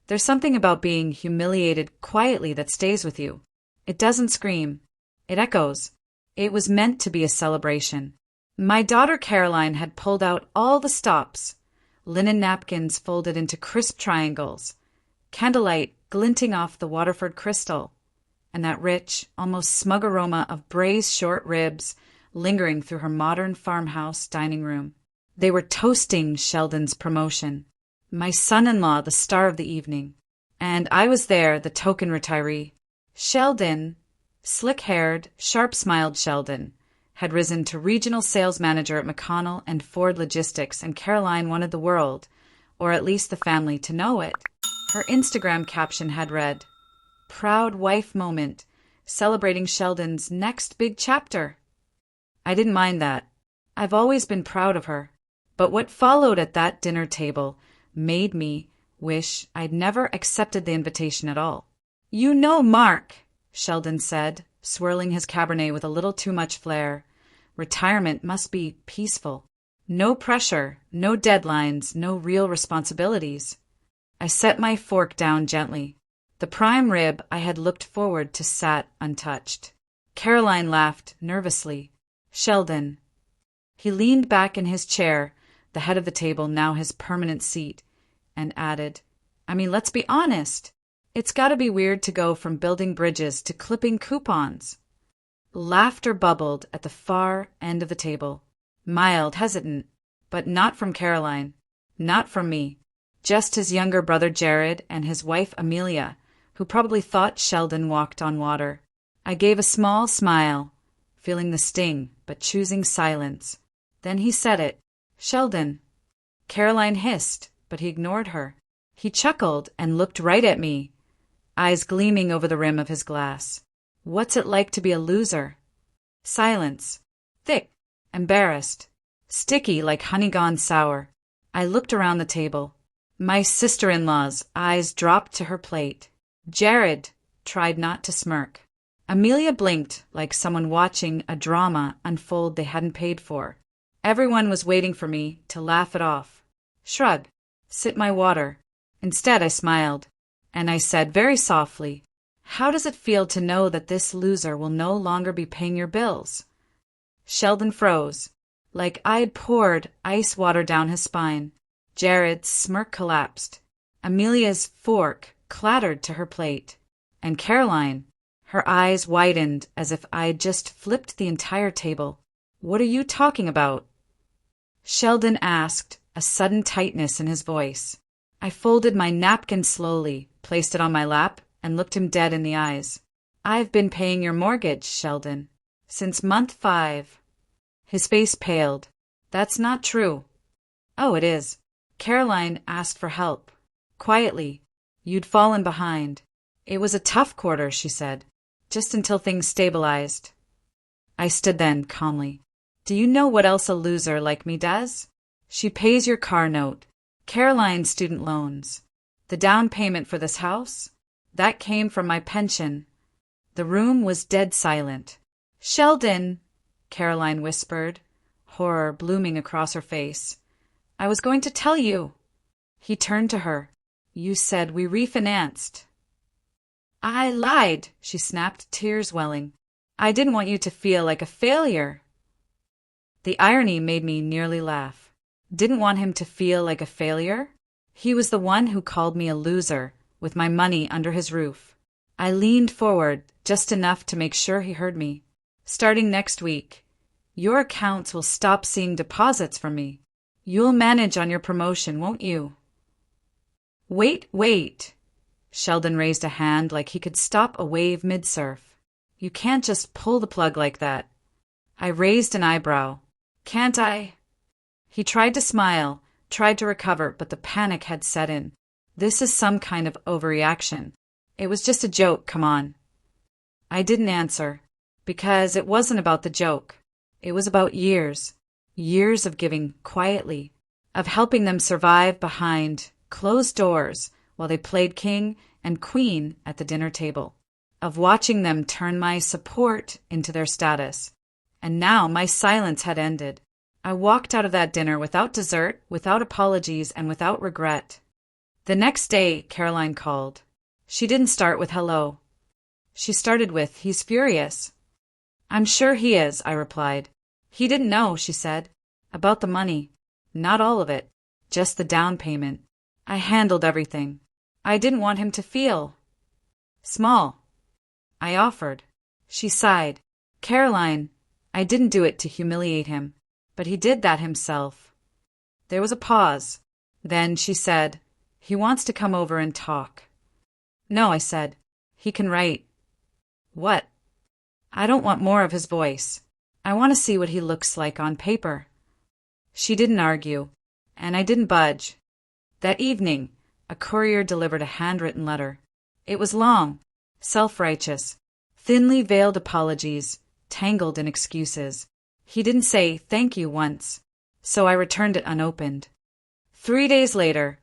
There's something about being humiliated quietly that stays with you. It doesn't scream. It echoes. It was meant to be a celebration. My daughter Caroline had pulled out all the stops, linen napkins folded into crisp triangles, candlelight glinting off the Waterford crystal, and that rich, almost smug aroma of braised short ribs lingering through her modern farmhouse dining room. They were toasting Sheldon's promotion, my son-in-law the star of the evening, and I was there, the token retiree. Sheldon, slick-haired, sharp-smiled Sheldon, had risen to regional sales manager at McConnell and Ford Logistics, and Caroline wanted the world, or at least the family, to know it. Her Instagram caption had read, "Proud wife moment, celebrating Sheldon's next big chapter." I didn't mind that. I've always been proud of her. But what followed at that dinner table made me wish I'd never accepted the invitation at all. "You know, Mark," Sheldon said, swirling his Cabernet with a little too much flair, "retirement must be peaceful. No pressure, no deadlines, no real responsibilities." I set my fork down gently. The prime rib I had looked forward to sat untouched. Caroline laughed nervously. "Sheldon." He leaned back in his chair, the head of the table now his permanent seat, and added, "I mean, let's be honest. It's got to be weird to go from building bridges to clipping coupons." Laughter bubbled at the far end of the table. Mild, hesitant, but not from Caroline, not from me. Just his younger brother Jared and his wife Amelia, who probably thought Sheldon walked on water. I gave a small smile, feeling the sting, but choosing silence. Then he said it. "Sheldon." Caroline hissed, but he ignored her. He chuckled and looked right at me, eyes gleaming over the rim of his glass. "What's it like to be a loser?" Silence. Thick, embarrassed, sticky like honey gone sour. I looked around the table. My sister-in-law's eyes dropped to her plate. Jared tried not to smirk. Amelia blinked like someone watching a drama unfold they hadn't paid for. Everyone was waiting for me to laugh it off. Shrug. Sip my water. Instead, I smiled, and I said very softly, "How does it feel to know that this loser will no longer be paying your bills?" Sheldon froze, like I'd poured ice water down his spine. Jared's smirk collapsed. Amelia's fork clattered to her plate. And Caroline, her eyes widened as if I'd just flipped the entire table. "What are you talking about?" Sheldon asked, a sudden tightness in his voice. I folded my napkin slowly, placed it on my lap, and looked him dead in the eyes. "I've been paying your mortgage, Sheldon, since month 5. His face paled. "That's not true." "Oh, it is. Caroline asked for help. Quietly. You'd fallen behind. It was a tough quarter," she said, "just until things stabilized." I stood then, calmly. "Do you know what else a loser like me does? She pays your car note, Caroline's student loans, the down payment for this house. That came from my pension." The room was dead silent. "Sheldon," Caroline whispered, horror blooming across her face. "I was going to tell you." He turned to her. "You said we refinanced." "I lied," she snapped, tears welling. "I didn't want you to feel like a failure." The irony made me nearly laugh. Didn't want him to feel like a failure? He was the one who called me a loser, with my money under his roof. I leaned forward, just enough to make sure he heard me. "Starting next week, your accounts will stop seeing deposits from me. You'll manage on your promotion, won't you?" Wait. Sheldon raised a hand like he could stop a wave mid-surf. "You can't just pull the plug like that." I raised an eyebrow. "Can't I?" He tried to smile, tried to recover, but the panic had set in. This is some kind of overreaction. It was just a joke, come on. I didn't answer, because it wasn't about the joke. It was about years. Years of giving quietly, of helping them survive behind closed doors while they played king and queen at the dinner table, of watching them turn my support into their status. And now my silence had ended. I walked out of that dinner without dessert, without apologies, and without regret. The next day, Caroline called. She didn't start with hello. She started with, "He's furious." "I'm sure he is," I replied. "He didn't know," she said. "About the money. Not all of it. Just the down payment. I handled everything. I didn't want him to feel small. I offered." She sighed. "Caroline, I didn't do it to humiliate him, but he did that himself." There was a pause. Then she said, "He wants to come over and talk." "No," I said. "He can write." "What?" "I don't want more of his voice. I want to see what he looks like on paper." She didn't argue, and I didn't budge. That evening, a courier delivered a handwritten letter. It was long, self-righteous, thinly veiled apologies, tangled in excuses. He didn't say thank you once, so I returned it unopened. 3 days later,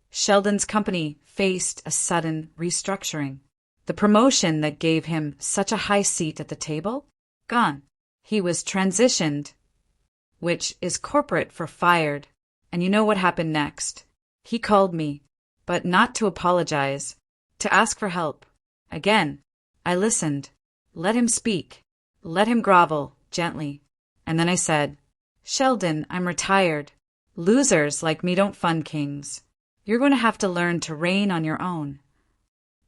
Sheldon's company faced a sudden restructuring. The promotion that gave him such a high seat at the table? Gone. He was transitioned, which is corporate for fired. And you know what happened next? He called me, but not to apologize, to ask for help. Again, I listened. Let him speak. Let him grovel, gently. And then I said, "Sheldon, I'm retired. Losers like me don't fund kings. You're going to have to learn to reign on your own."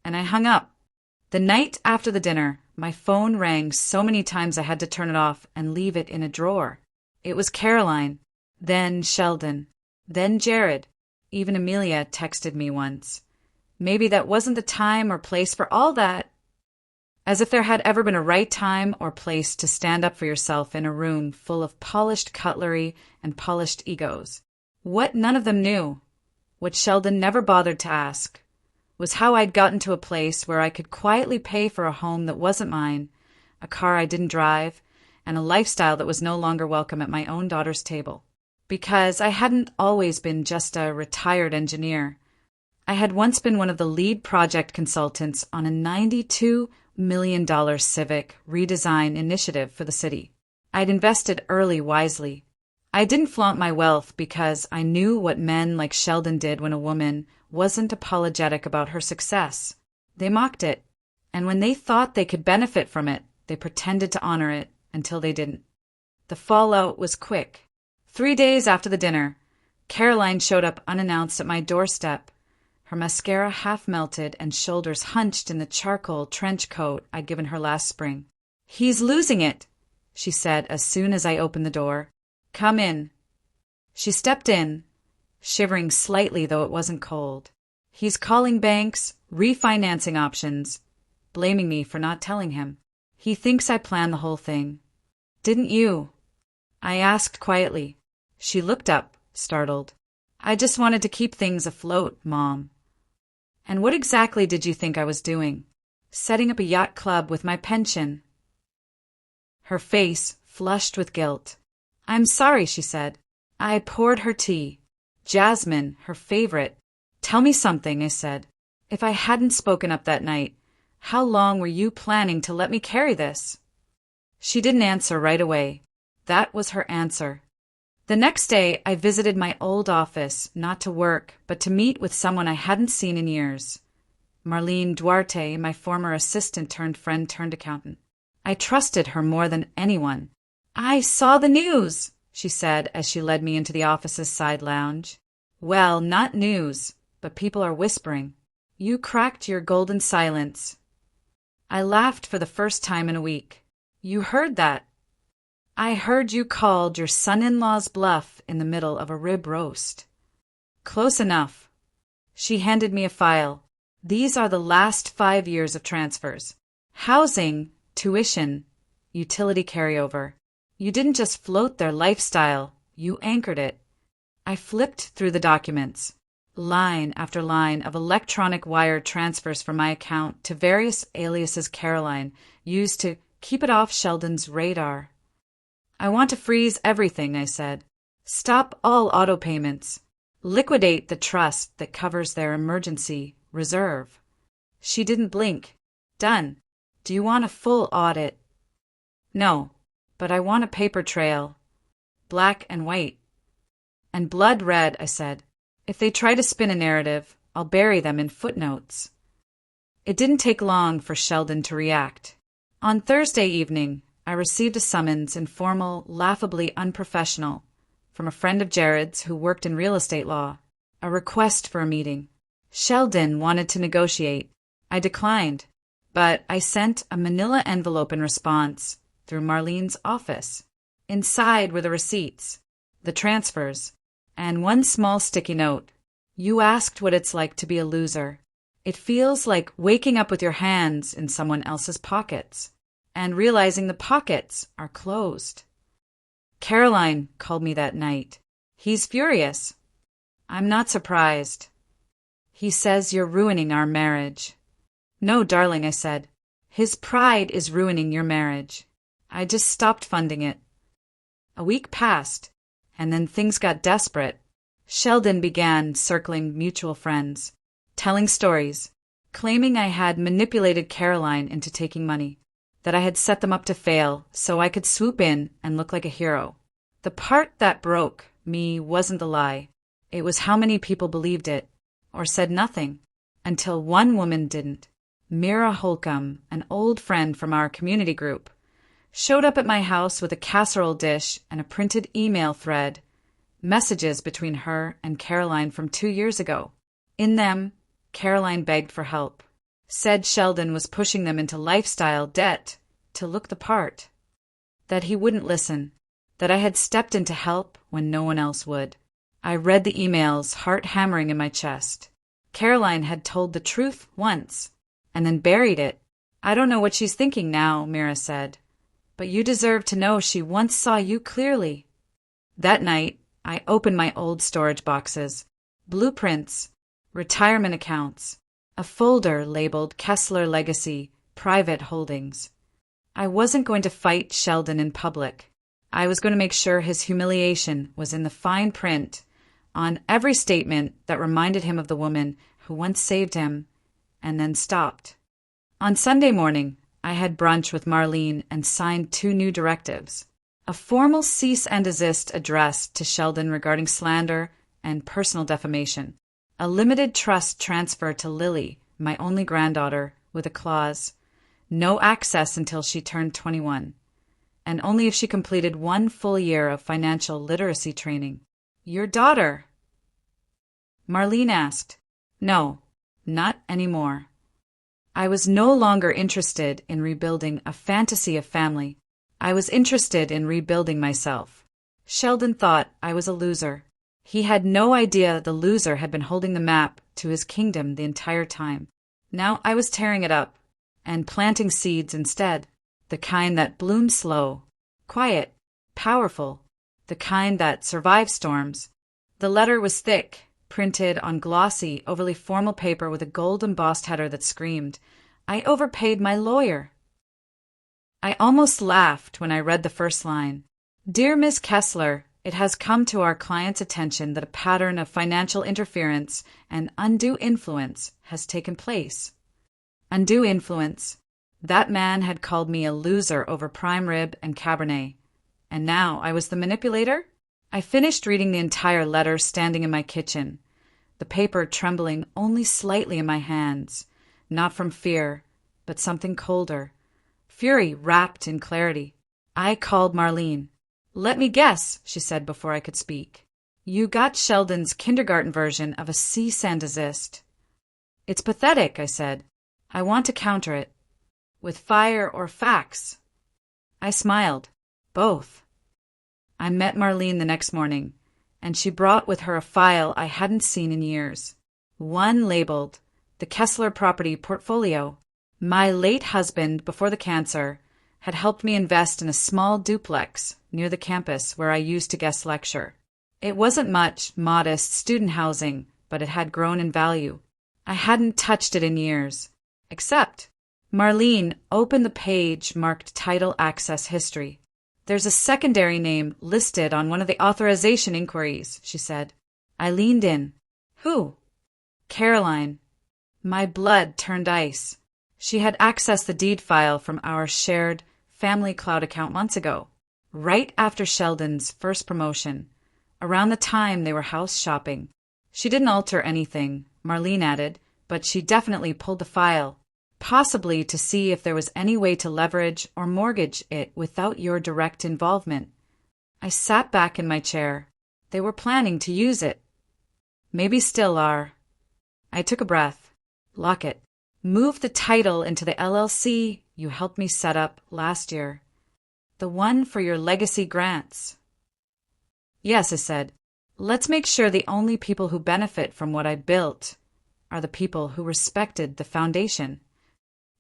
And I hung up. The night after the dinner, my phone rang so many times I had to turn it off and leave it in a drawer. It was Caroline, then Sheldon, then Jared. Even Amelia texted me once. Maybe that wasn't the time or place for all that. As if there had ever been a right time or place to stand up for yourself in a room full of polished cutlery and polished egos. What none of them knew, what Sheldon never bothered to ask, was how I'd gotten to a place where I could quietly pay for a home that wasn't mine, a car I didn't drive, and a lifestyle that was no longer welcome at my own daughter's table. Because I hadn't always been just a retired engineer. I had once been one of the lead project consultants on a $92 million civic redesign initiative for the city. I'd invested early wisely. I didn't flaunt my wealth because I knew what men like Sheldon did when a woman wasn't apologetic about her success. They mocked it, and when they thought they could benefit from it, they pretended to honor it until they didn't. The fallout was quick. 3 days after the dinner, Caroline showed up unannounced at my doorstep, her mascara half melted and shoulders hunched in the charcoal trench coat I'd given her last spring. "He's losing it," she said as soon as I opened the door. "Come in." She stepped in, shivering slightly though it wasn't cold. "He's calling banks, refinancing options, blaming me for not telling him. He thinks I planned the whole thing." "Didn't you?" I asked quietly. She looked up, startled. "I just wanted to keep things afloat, Mom." "And what exactly did you think I was doing? Setting up a yacht club with my pension?" Her face flushed with guilt. "I'm sorry," she said. I poured her tea. Jasmine, her favorite. "Tell me something," I said. "If I hadn't spoken up that night, how long were you planning to let me carry this?" She didn't answer right away. That was her answer. The next day, I visited my old office, not to work, but to meet with someone I hadn't seen in years. Marlene Duarte, my former assistant turned friend turned accountant. I trusted her more than anyone. "I saw the news," she said as she led me into the office's side lounge. "Well, not news, but people are whispering. You cracked your golden silence." I laughed for the first time in a week. "You heard that?" "I heard you called your son-in-law's bluff in the middle of a rib roast." "Close enough." She handed me a file. "These are the last 5 years of transfers. Housing, tuition, utility carryover. You didn't just float their lifestyle, you anchored it." I flipped through the documents. Line after line of electronic wire transfers from my account to various aliases Caroline used to keep it off Sheldon's radar. "I want to freeze everything," I said. "Stop all auto payments. Liquidate the trust that covers their emergency reserve." She didn't blink. "Done. Do you want a full audit?" "No, but I want a paper trail. Black and white." "And blood red," I said. "If they try to spin a narrative, I'll bury them in footnotes. It didn't take long for Sheldon to react. On Thursday evening, I received a summons, informal, laughably unprofessional, from a friend of Jared's who worked in real estate law, a request for a meeting. Sheldon wanted to negotiate. I declined, but I sent a manila envelope in response through Marlene's office. Inside were the receipts, the transfers, and one small sticky note. You asked what it's like to be a loser. It feels like waking up with your hands in someone else's pockets and realizing the pockets are closed. Caroline called me that night. He's furious. I'm not surprised. He says you're ruining our marriage. No, darling, I said. His pride is ruining your marriage. I just stopped funding it. A week passed, and then things got desperate. Sheldon began circling mutual friends, telling stories, claiming I had manipulated Caroline into taking money, that I had set them up to fail so I could swoop in and look like a hero. The part that broke me wasn't the lie. It was how many people believed it, or said nothing, until one woman didn't. Mira Holcomb, an old friend from our community group, showed up at my house with a casserole dish and a printed email thread, messages between her and Caroline from 2 years ago. In them, Caroline begged for help, said Sheldon was pushing them into lifestyle debt to look the part, that he wouldn't listen, that I had stepped in to help when no one else would. I read the emails, heart hammering in my chest. Caroline had told the truth once, and then buried it. I don't know what she's thinking now, Mira said, but you deserve to know she once saw you clearly. That night, I opened my old storage boxes, blueprints, retirement accounts, a folder labeled Kessler Legacy, Private Holdings. I wasn't going to fight Sheldon in public. I was going to make sure his humiliation was in the fine print on every statement that reminded him of the woman who once saved him and then stopped. On Sunday morning, I had brunch with Marlene and signed 2 new directives. A formal cease and desist addressed to Sheldon regarding slander and personal defamation. A limited trust transfer to Lily, my only granddaughter, with a clause, no access until she turned 21, and only if she completed 1 full year of financial literacy training. Your daughter? Marlene asked. No, not anymore. I was no longer interested in rebuilding a fantasy of family. I was interested in rebuilding myself. Sheldon thought I was a loser. He had no idea the loser had been holding the map to his kingdom the entire time. Now I was tearing it up and planting seeds instead, the kind that bloom slow, quiet, powerful, the kind that survive storms. The letter was thick, printed on glossy, overly formal paper with a gold-embossed header that screamed, I overpaid my lawyer. I almost laughed when I read the first line. Dear Ms. Kessler, it has come to our client's attention that a pattern of financial interference and undue influence has taken place. Undue influence. That man had called me a loser over prime rib and Cabernet. And now I was the manipulator? I finished reading the entire letter standing in my kitchen, the paper trembling only slightly in my hands, not from fear, but something colder. Fury wrapped in clarity. I called Marlene. Let me guess, she said before I could speak. You got Sheldon's kindergarten version of a cease and desist. It's pathetic, I said. I want to counter it. With fire or facts? I smiled. Both. I met Marlene the next morning, and she brought with her a file I hadn't seen in years. One labeled, The Kessler Property Portfolio. My late husband, before the cancer, had helped me invest in a small duplex near the campus where I used to guest lecture. It wasn't much, modest student housing, but it had grown in value. I hadn't touched it in years. Except, Marlene opened the page marked Title Access History. There's a secondary name listed on one of the authorization inquiries, she said. I leaned in. Who? Caroline. My blood turned ice. She had accessed the deed file from our shared Family Cloud account months ago, right after Sheldon's first promotion, around the time they were house shopping. She didn't alter anything, Marlene added, but she definitely pulled the file, possibly to see if there was any way to leverage or mortgage it without your direct involvement. I sat back in my chair. They were planning to use it. Maybe still are. I took a breath. Lock it. Move the title into the LLC you helped me set up last year. The one for your legacy grants. Yes, I said. Let's make sure the only people who benefit from what I built are the people who respected the foundation.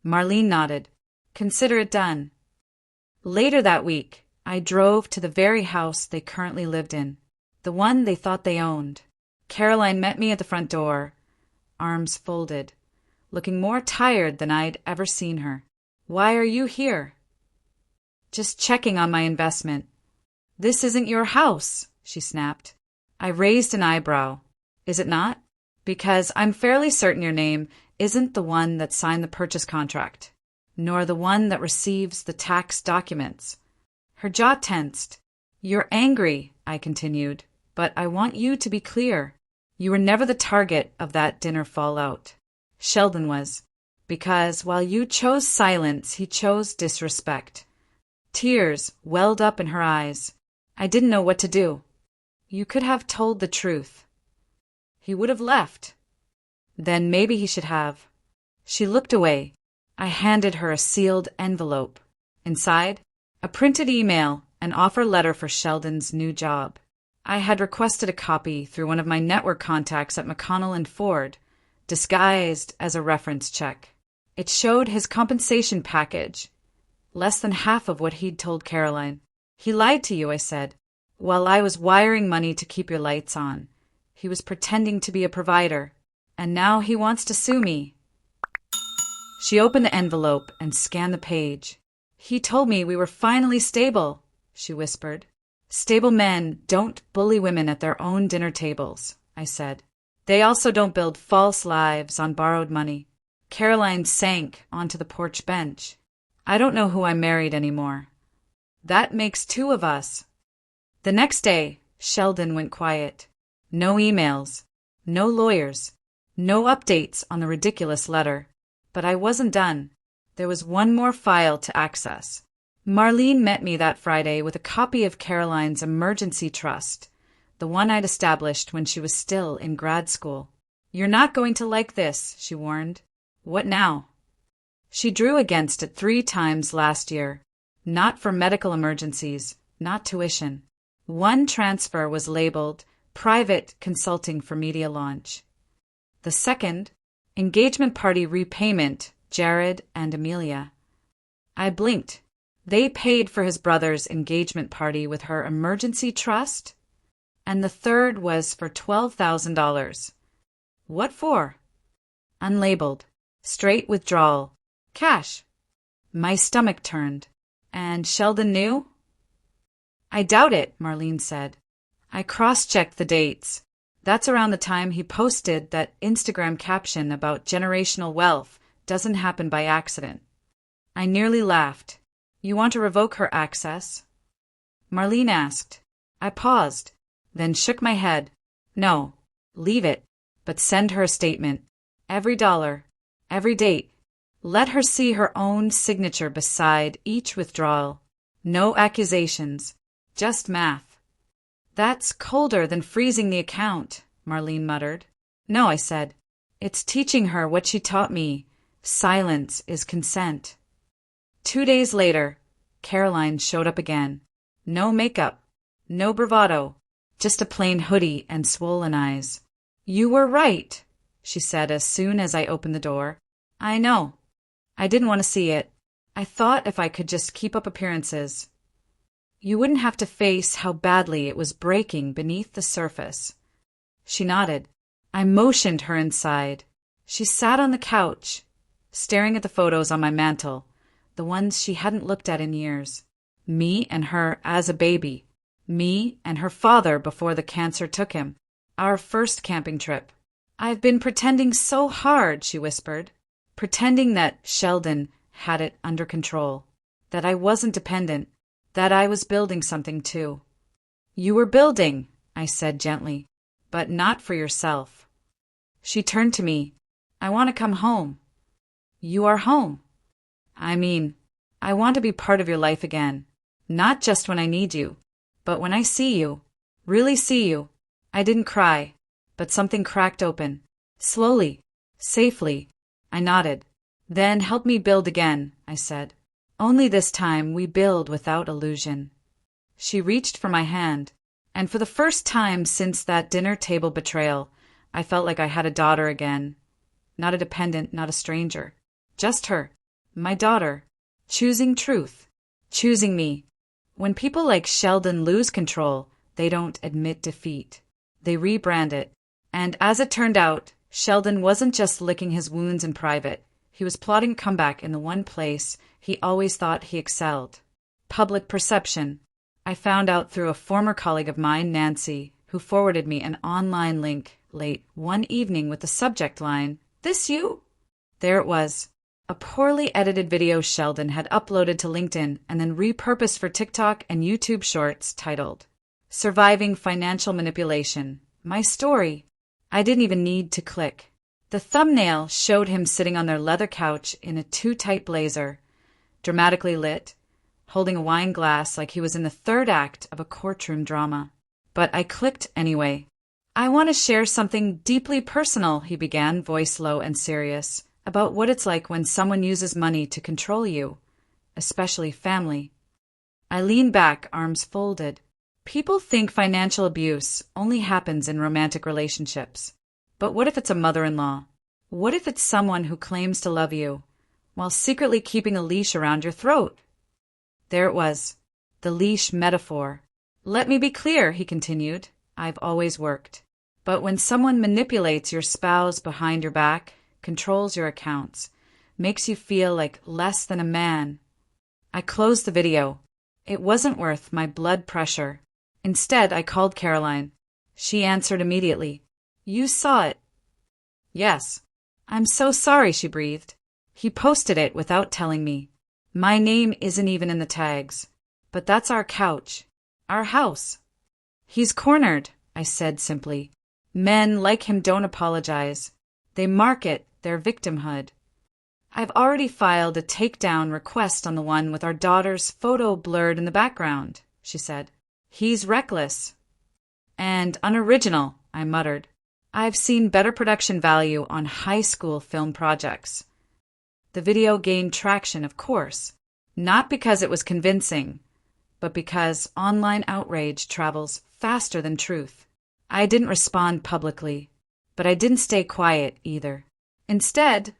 Marlene nodded. Consider it done. Later that week, I drove to the very house they currently lived in, the one they thought they owned. Caroline met me at the front door, arms folded, looking more tired than I'd ever seen her. Why are you here? Just checking on my investment. This isn't your house, she snapped. I raised an eyebrow. Is it not? Because I'm fairly certain your name isn't the one that signed the purchase contract, nor the one that receives the tax documents. Her jaw tensed. You're angry, I continued, but I want you to be clear. You were never the target of that dinner fallout. Sheldon was, because while you chose silence, he chose disrespect. Tears welled up in her eyes. I didn't know what to do. You could have told the truth. He would have left. Then maybe he should have. She looked away. I handed her a sealed envelope. Inside, a printed email, an offer letter for Sheldon's new job. I had requested a copy through one of my network contacts at McConnell and Ford, disguised as a reference check. It showed his compensation package, less than half of what he'd told Caroline. He lied to you, I said. While I was wiring money to keep your lights on, he was pretending to be a provider, and now he wants to sue me. She opened the envelope and scanned the page. He told me we were finally stable, she whispered. Stable men don't bully women at their own dinner tables, I said. They also don't build false lives on borrowed money. Caroline sank onto the porch bench. I don't know who I married anymore. That makes two of us. The next day, Sheldon went quiet. No emails, no lawyers, no updates on the ridiculous letter. But I wasn't done. There was one more file to access. Marlene met me that Friday with a copy of Caroline's emergency trust, the one I'd established when she was still in grad school. You're not going to like this, she warned. What now? She drew against it 3 times last year. Not for medical emergencies, not tuition. One transfer was labeled Private Consulting for Media Launch. The second, Engagement Party Repayment, Jared and Amelia. I blinked. They paid for his brother's engagement party with her emergency trust? And the third was for $12,000. What for? Unlabeled. Straight withdrawal. Cash. My stomach turned. And Sheldon knew? I doubt it, Marlene said. I cross-checked the dates. That's around the time he posted that Instagram caption about generational wealth doesn't happen by accident. I nearly laughed. You want to revoke her access? Marlene asked. I paused, then shook my head. No, leave it, but send her a statement. Every dollar, every date. Let her see her own signature beside each withdrawal. No accusations, just math. That's colder than freezing the account, Marlene muttered. No, I said. It's teaching her what she taught me. Silence is consent. 2 days later, Caroline showed up again. No makeup, no bravado, just a plain hoodie and swollen eyes. You were right, she said as soon as I opened the door. I know. I didn't want to see it. I thought if I could just keep up appearances, you wouldn't have to face how badly it was breaking beneath the surface. She nodded. I motioned her inside. She sat on the couch, staring at the photos on my mantel, the ones she hadn't looked at in years. Me and her as a baby. Me and her father before the cancer took him. Our first camping trip. I've been pretending so hard, she whispered. Pretending that Sheldon had it under control. That I wasn't dependent. That I was building something too. You were building, I said gently, but not for yourself. She turned to me. I want to come home. You are home. I want to be part of your life again. Not just when I need you, but when I see you. Really see you. I didn't cry, but something cracked open. Slowly. Safely. I nodded. Then help me build again, I said. Only this time we build without illusion. She reached for my hand, and for the first time since that dinner table betrayal, I felt like I had a daughter again. Not a dependent, not a stranger. Just her. My daughter. Choosing truth. Choosing me. When people like Sheldon lose control, they don't admit defeat. They rebrand it. And as it turned out, Sheldon wasn't just licking his wounds in private. He was plotting a comeback in the one place he always thought he excelled. Public perception. I found out through a former colleague of mine, Nancy, who forwarded me an online link late one evening with the subject line, "This you?" There it was. A poorly edited video Sheldon had uploaded to LinkedIn and then repurposed for TikTok and YouTube Shorts titled, "Surviving Financial Manipulation. My Story." I didn't even need to click. The thumbnail showed him sitting on their leather couch in a too-tight blazer, dramatically lit, holding a wine glass like he was in the third act of a courtroom drama. But I clicked anyway. "I want to share something deeply personal," he began, voice low and serious, "about what it's like when someone uses money to control you, especially family." I leaned back, arms folded. People think financial abuse only happens in romantic relationships. But what if it's a mother-in-law? What if it's someone who claims to love you while secretly keeping a leash around your throat? There it was, the leash metaphor. "Let me be clear," he continued. "I've always worked. But when someone manipulates your spouse behind your back, controls your accounts, makes you feel like less than a man." I closed the video. It wasn't worth my blood pressure. Instead, I called Caroline. She answered immediately. "You saw it." "Yes." "I'm so sorry," she breathed. "He posted it without telling me. My name isn't even in the tags. But that's our couch. Our house." "He's cornered," I said simply. "Men like him don't apologize. They market their victimhood." "I've already filed a takedown request on the one with our daughter's photo blurred in the background," she said. "He's reckless." "And unoriginal," I muttered. "I've seen better production value on high school film projects." The video gained traction, of course, not because it was convincing, but because online outrage travels faster than truth. I didn't respond publicly, but I didn't stay quiet either. Instead,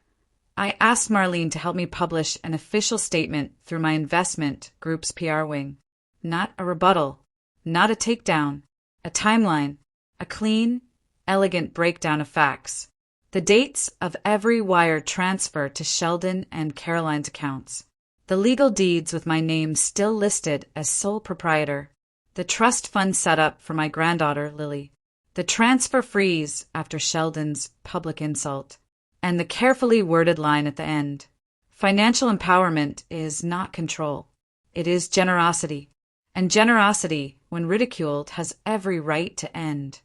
I asked Marlene to help me publish an official statement through my investment group's PR wing. Not a rebuttal, not a takedown, a timeline, a clean, elegant breakdown of facts. The dates of every wire transfer to Sheldon and Caroline's accounts. The legal deeds with my name still listed as sole proprietor. The trust fund set up for my granddaughter, Lily. The transfer freeze after Sheldon's public insult. And the carefully worded line at the end. Financial empowerment is not control. It is generosity. And generosity, when ridiculed, has every right to end.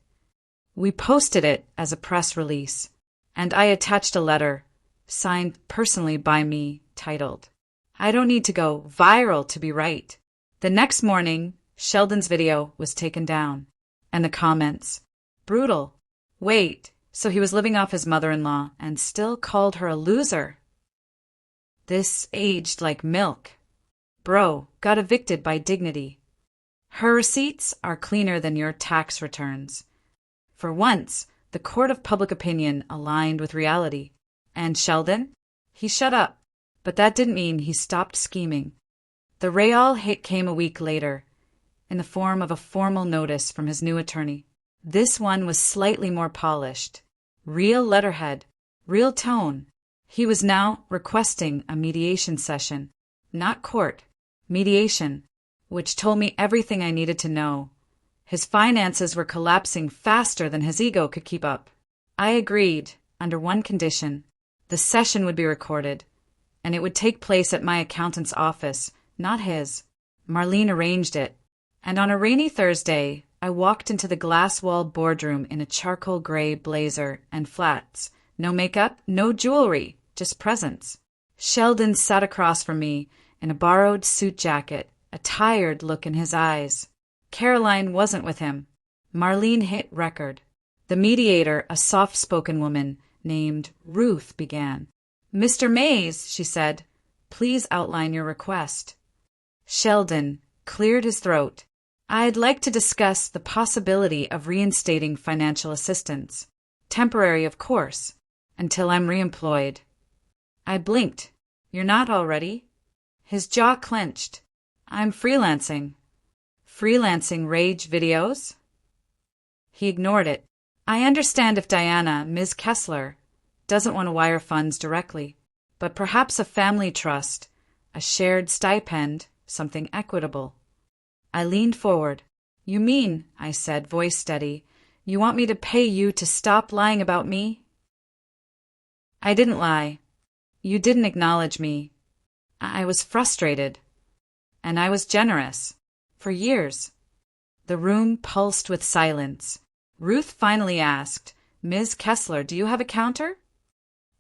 We posted it as a press release, and I attached a letter, signed personally by me, titled, "I don't need to go viral to be right." The next morning, Sheldon's video was taken down, and the comments, brutal. Wait, so he was living off his mother-in-law and still called her a loser? This aged like milk. Bro got evicted by dignity. Her receipts are cleaner than your tax returns. For once, the court of public opinion aligned with reality. And Sheldon? He shut up, but that didn't mean he stopped scheming. The real hit came a week later, in the form of a formal notice from his new attorney. This one was slightly more polished. Real letterhead, real tone. He was now requesting a mediation session. Not court, mediation, which told me everything I needed to know. His finances were collapsing faster than his ego could keep up. I agreed, under one condition. The session would be recorded, and it would take place at my accountant's office, not his. Marlene arranged it, and on a rainy Thursday, I walked into the glass-walled boardroom in a charcoal gray blazer and flats. No makeup, no jewelry, just presence. Sheldon sat across from me in a borrowed suit jacket, a tired look in his eyes. Caroline wasn't with him. Marlene hit record. The mediator, a soft-spoken woman named Ruth, began. "Mr. Mays," she said, "please outline your request." Sheldon cleared his throat. "I'd like to discuss the possibility of reinstating financial assistance. Temporary, of course, until I'm reemployed." I blinked. "You're not already?" His jaw clenched. "I'm freelancing." "Freelancing rage videos?" He ignored it. "I understand if Diana, Ms. Kessler, doesn't want to wire funds directly, but perhaps a family trust, a shared stipend, something equitable." I leaned forward. "You mean," I said, voice steady, "you want me to pay you to stop lying about me?" "I didn't lie. You didn't acknowledge me. I was frustrated. And I was generous. For years." The room pulsed with silence. Ruth finally asked, "Ms. Kessler, do you have a counter?"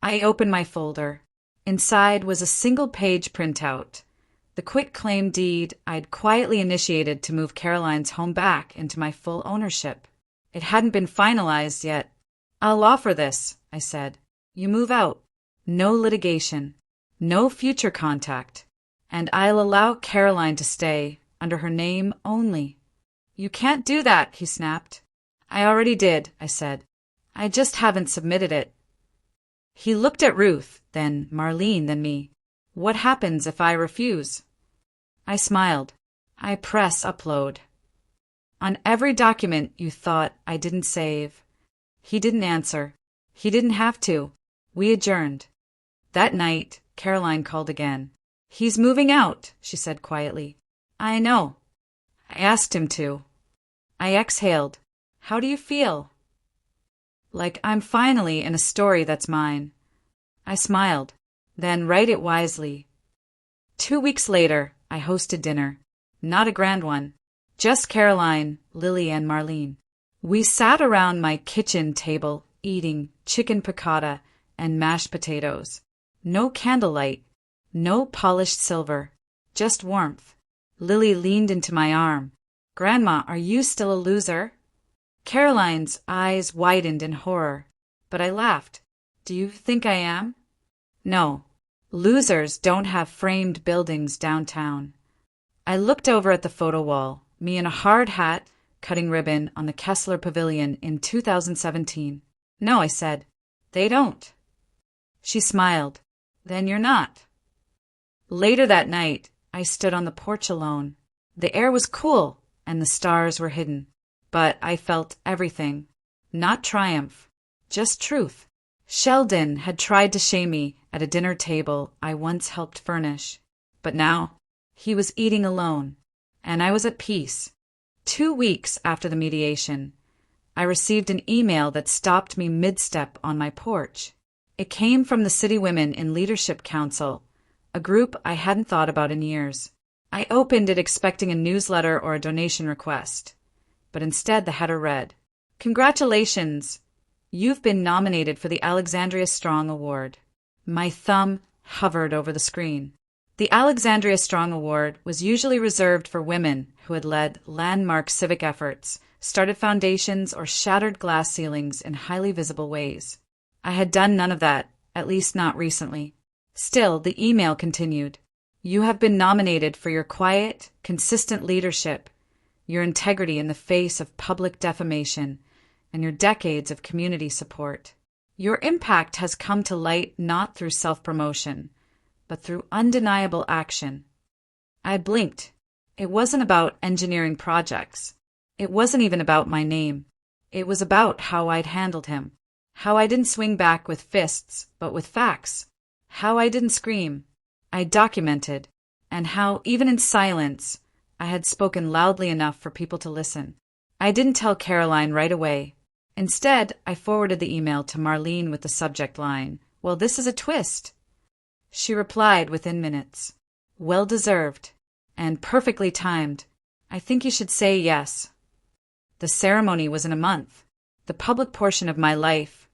I opened my folder. Inside was a single-page printout. The quitclaim deed I'd quietly initiated to move Caroline's home back into my full ownership. It hadn't been finalized yet. "I'll offer this," I said. "You move out. No litigation. No future contact. And I'll allow Caroline to stay, under her name only." "You can't do that," he snapped. "I already did," I said. "I just haven't submitted it." He looked at Ruth, then Marlene, then me. "What happens if I refuse?" I smiled. "I press upload." "On every document you thought I didn't save." He didn't answer. He didn't have to. We adjourned. That night, Caroline called again. "He's moving out," she said quietly. "I know. I asked him to." I exhaled. "How do you feel?" "Like I'm finally in a story that's mine." I smiled. "Then write it wisely." 2 weeks later, I hosted dinner. Not a grand one. Just Caroline, Lily, and Marlene. We sat around my kitchen table eating chicken piccata and mashed potatoes. No candlelight, no polished silver, just warmth. Lily leaned into my arm. "Grandma, are you still a loser?" Caroline's eyes widened in horror, but I laughed. "Do you think I am?" "No. Losers don't have framed buildings downtown." I looked over at the photo wall, me in a hard hat, cutting ribbon on the Kessler Pavilion in 2017. "No," I said. "They don't." She smiled. "Then you're not." Later that night, I stood on the porch alone. The air was cool, and the stars were hidden. But I felt everything. Not triumph, just truth. Sheldon had tried to shame me at a dinner table I once helped furnish. But now, he was eating alone, and I was at peace. 2 weeks after the mediation, I received an email that stopped me mid-step on my porch. It came from the City Women in Leadership Council, a group I hadn't thought about in years. I opened it expecting a newsletter or a donation request, but instead the header read, "Congratulations! You've been nominated for the Alexandria Strong Award." My thumb hovered over the screen. The Alexandria Strong Award was usually reserved for women who had led landmark civic efforts, started foundations, or shattered glass ceilings in highly visible ways. I had done none of that, at least not recently. Still, the email continued. "You have been nominated for your quiet, consistent leadership, your integrity in the face of public defamation, and your decades of community support. Your impact has come to light not through self-promotion, but through undeniable action." I blinked. It wasn't about engineering projects. It wasn't even about my name. It was about how I'd handled him. How I didn't swing back with fists, but with facts. How I didn't scream. I documented. And how, even in silence, I had spoken loudly enough for people to listen. I didn't tell Caroline right away. Instead, I forwarded the email to Marlene with the subject line, "Well, this is a twist." She replied within minutes. "Well deserved. And perfectly timed. I think you should say yes." The ceremony was in a month. The public portion of my life,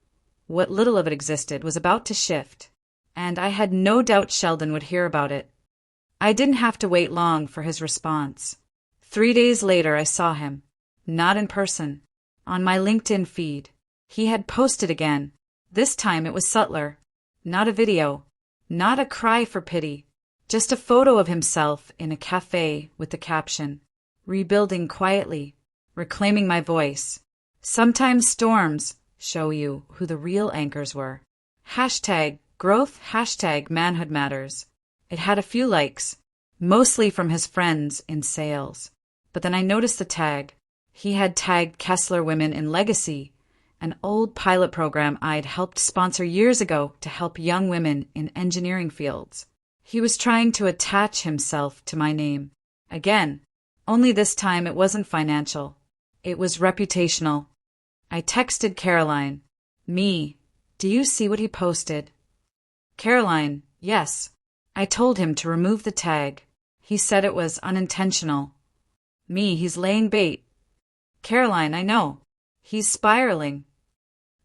what little of it existed, was about to shift, and I had no doubt Sheldon would hear about it. I didn't have to wait long for his response. 3 days later I saw him, not in person, on my LinkedIn feed. He had posted again. This time it was subtler. Not a video, not a cry for pity, just a photo of himself in a cafe with the caption, "Rebuilding quietly, reclaiming my voice." Sometimes storms show you who the real anchors were. #growth, #manhood matters. It had a few likes, mostly from his friends in sales. But then I noticed the tag. He had tagged Kessler Women in Legacy, an old pilot program I'd helped sponsor years ago to help young women in engineering fields. He was trying to attach himself to my name. Again, only this time it wasn't financial. It was reputational. I texted Caroline. "Me, do you see what he posted?" Caroline, "Yes." I told him to remove the tag. He said it was unintentional. Me, "He's laying bait." Caroline, "I know. He's spiraling."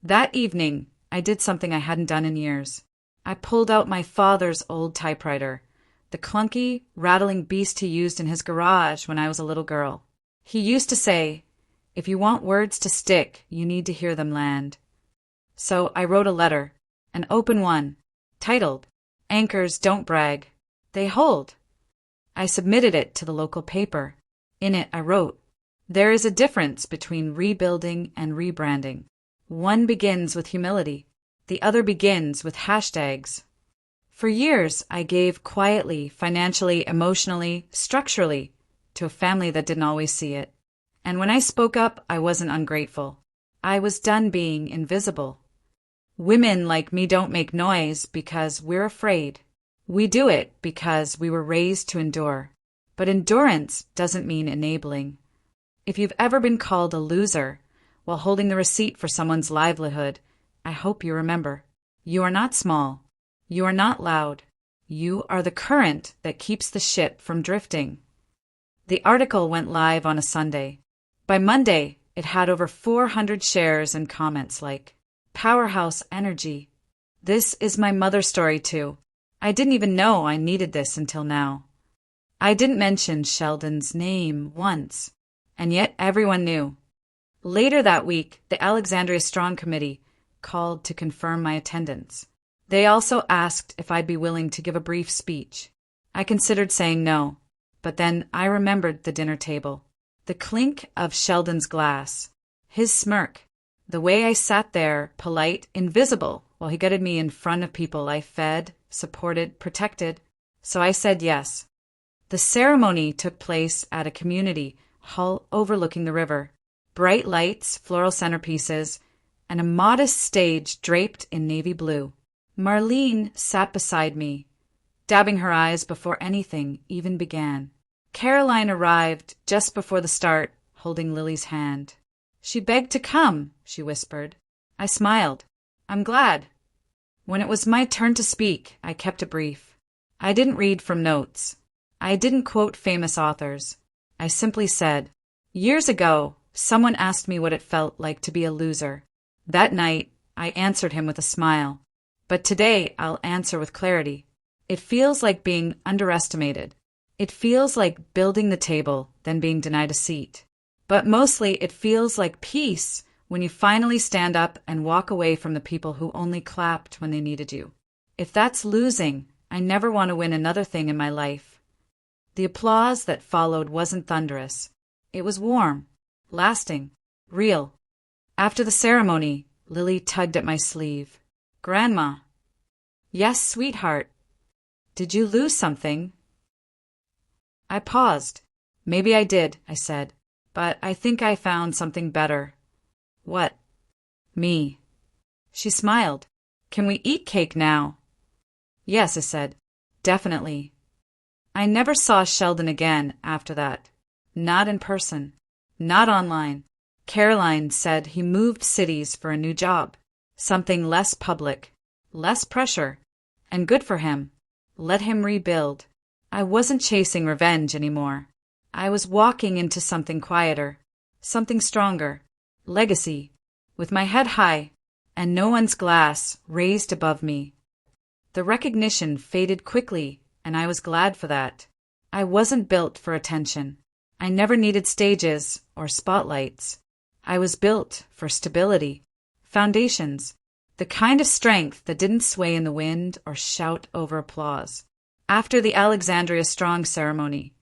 That evening, I did something I hadn't done in years. I pulled out my father's old typewriter, the clunky, rattling beast he used in his garage when I was a little girl. He used to say, "If you want words to stick, you need to hear them land." So I wrote a letter, an open one, titled, "Anchors Don't Brag. They Hold." I submitted it to the local paper. In it I wrote, "There is a difference between rebuilding and rebranding. One begins with humility. The other begins with hashtags." For years, I gave quietly, financially, emotionally, structurally, to a family that didn't always see it. And when I spoke up, I wasn't ungrateful. I was done being invisible. Women like me don't make noise because we're afraid. We do it because we were raised to endure. But endurance doesn't mean enabling. If you've ever been called a loser while holding the receipt for someone's livelihood, I hope you remember. You are not small. You are not loud. You are the current that keeps the ship from drifting. The article went live on a Sunday. By Monday, it had over 400 shares and comments like, "Powerhouse energy. This is my mother's story too. I didn't even know I needed this until now." I didn't mention Sheldon's name once, and yet everyone knew. Later that week, the Alexandria Strong Committee called to confirm my attendance. They also asked if I'd be willing to give a brief speech. I considered saying no, but then I remembered the dinner table, the clink of Sheldon's glass, his smirk, the way I sat there, polite, invisible, while he gutted me in front of people I fed, supported, protected. So I said yes. The ceremony took place at a community hall overlooking the river. Bright lights, floral centerpieces, and a modest stage draped in navy blue. Marlene sat beside me, dabbing her eyes before anything even began. Caroline arrived just before the start, holding Lily's hand. "She begged to come," she whispered. I smiled. "I'm glad." When it was my turn to speak, I kept it brief. I didn't read from notes. I didn't quote famous authors. I simply said, "Years ago, someone asked me what it felt like to be a loser. That night, I answered him with a smile. But today, I'll answer with clarity. It feels like being underestimated. It feels like building the table, then being denied a seat. But mostly, it feels like peace when you finally stand up and walk away from the people who only clapped when they needed you. If that's losing, I never want to win another thing in my life." The applause that followed wasn't thunderous. It was warm, lasting, real. After the ceremony, Lily tugged at my sleeve. "Grandma." "Yes, sweetheart." "Did you lose something?" I paused. "Maybe I did," I said, "but I think I found something better." "What?" "Me." She smiled. "Can we eat cake now?" "Yes," I said. "Definitely." I never saw Sheldon again after that. Not in person. Not online. Caroline said he moved cities for a new job. Something less public. Less pressure. And good for him. Let him rebuild. I wasn't chasing revenge anymore. I was walking into something quieter. Something stronger. Legacy. With my head high, and no one's glass raised above me. The recognition faded quickly, and I was glad for that. I wasn't built for attention. I never needed stages or spotlights. I was built for stability. Foundations. The kind of strength that didn't sway in the wind or shout over applause. After the Alexandria Strong ceremony,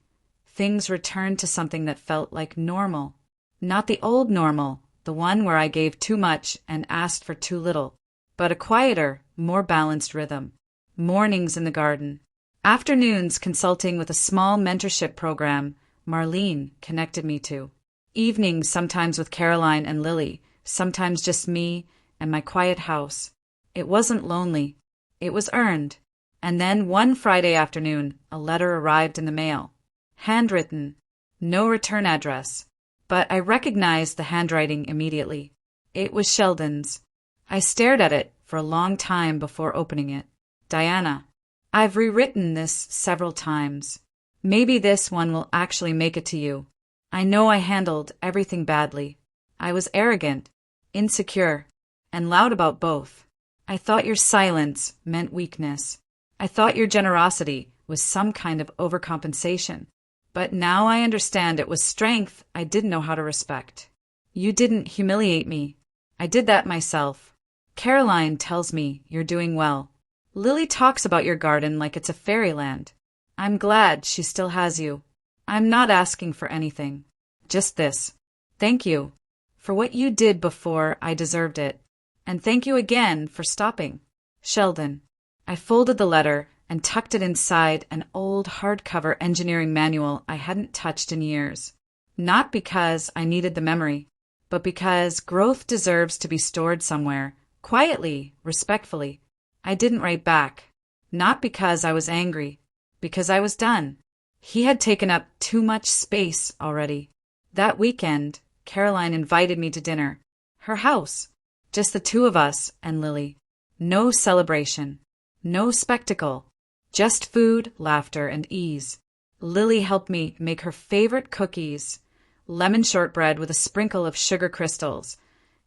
things returned to something that felt like normal. Not the old normal, the one where I gave too much and asked for too little, but a quieter, more balanced rhythm. Mornings in the garden. Afternoons consulting with a small mentorship program Marlene connected me to. Evenings sometimes with Caroline and Lily, sometimes just me and my quiet house. It wasn't lonely. It was earned. And then one Friday afternoon, a letter arrived in the mail. Handwritten. No return address. But I recognized the handwriting immediately. It was Sheldon's. I stared at it for a long time before opening it. Diana, I've rewritten this several times. Maybe this one will actually make it to you. I know I handled everything badly. I was arrogant, insecure, and loud about both. I thought your silence meant weakness. I thought your generosity was some kind of overcompensation. But now I understand it was strength I didn't know how to respect. You didn't humiliate me. I did that myself. Caroline tells me you're doing well. Lily talks about your garden like it's a fairyland. I'm glad she still has you. I'm not asking for anything. Just this. Thank you for what you did before I deserved it. And thank you again for stopping. Sheldon. I folded the letter and tucked it inside an old hardcover engineering manual I hadn't touched in years. Not because I needed the memory, but because growth deserves to be stored somewhere, quietly, respectfully. I didn't write back. Not because I was angry, because I was done. He had taken up too much space already. That weekend, Caroline invited me to dinner. Her house. Just the two of us and Lily. No celebration. No spectacle. Just food, laughter, and ease. Lily helped me make her favorite cookies, lemon shortbread with a sprinkle of sugar crystals,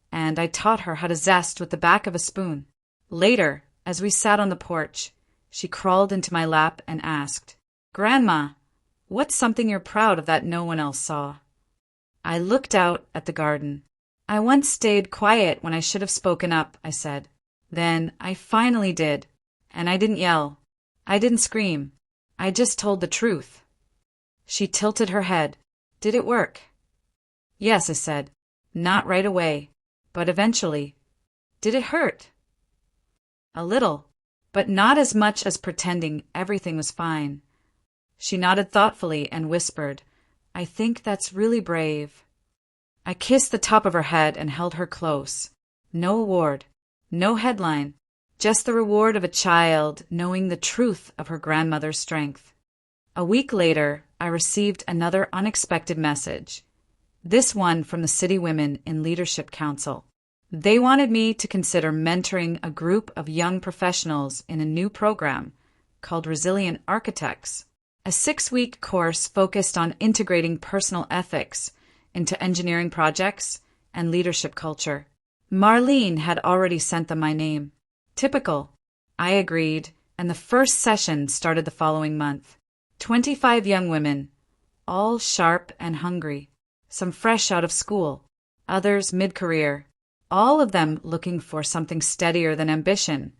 and I taught her how to zest with the back of a spoon. Later, as we sat on the porch, she crawled into my lap and asked, "Grandma, what's something you're proud of that no one else saw?" I looked out at the garden. "I once stayed quiet when I should have spoken up," I said. "Then I finally did. And I didn't yell. I didn't scream. I just told the truth." She tilted her head. "Did it work?" "Yes," I said. "Not right away, but eventually." "Did it hurt?" "A little, but not as much as pretending everything was fine." She nodded thoughtfully and whispered, "I think that's really brave." I kissed the top of her head and held her close. No award, no headline, just the reward of a child knowing the truth of her grandmother's strength. A week later, I received another unexpected message. This one from the City Women in Leadership Council. They wanted me to consider mentoring a group of young professionals in a new program called Resilient Architects, a 6-week course focused on integrating personal ethics into engineering projects and leadership culture. Marlene had already sent them my name. Typical. I agreed, and the first session started the following month. 25 young women, all sharp and hungry, some fresh out of school, others mid-career, all of them looking for something steadier than ambition,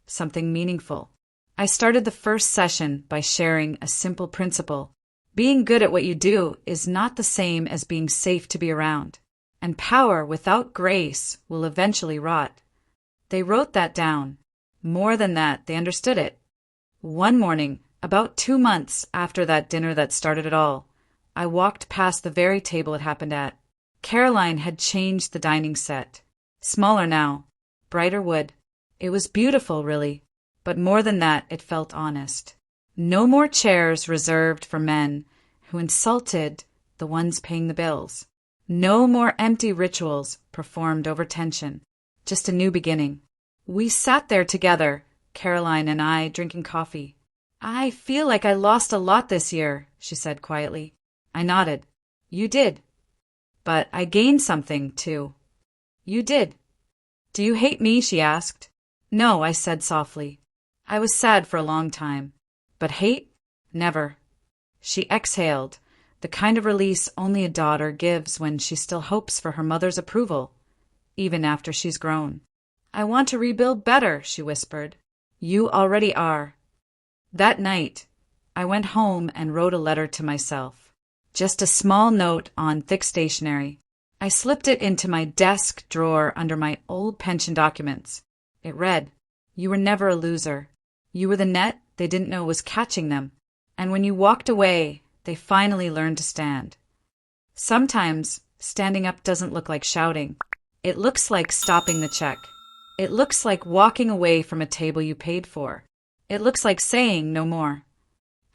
something meaningful. I started the first session by sharing a simple principle. Being good at what you do is not the same as being safe to be around, and power without grace will eventually rot. They wrote that down. More than that, they understood it. One morning, about 2 months after that dinner that started it all, I walked past the very table it happened at. Caroline had changed the dining set. Smaller now, brighter wood. It was beautiful, really, but more than that, it felt honest. No more chairs reserved for men who insulted the ones paying the bills. No more empty rituals performed over tension. Just a new beginning. We sat there together, Caroline and I, drinking coffee. "I feel like I lost a lot this year," she said quietly. I nodded. "You did. But I gained something, too. You did. Do you hate me? She asked. No, I said softly. I was sad for a long time. But hate? Never. She exhaled, the kind of release only a daughter gives when she still hopes for her mother's approval, even after she's grown. I want to rebuild better, she whispered. You already are. That night, I went home and wrote a letter to myself. Just a small note on thick stationery. I slipped it into my desk drawer under my old pension documents. It read, You were never a loser. You were the net they didn't know was catching them. And when you walked away, they finally learned to stand. Sometimes, standing up doesn't look like shouting. It looks like stopping the check. It looks like walking away from a table you paid for. It looks like saying no more.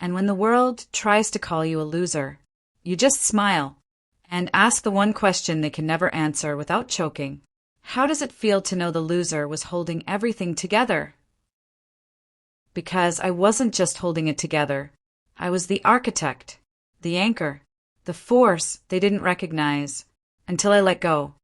And when the world tries to call you a loser, you just smile and ask the one question they can never answer without choking. How does it feel to know the loser was holding everything together? Because I wasn't just holding it together. I was the architect, the anchor, the force they didn't recognize until I let go.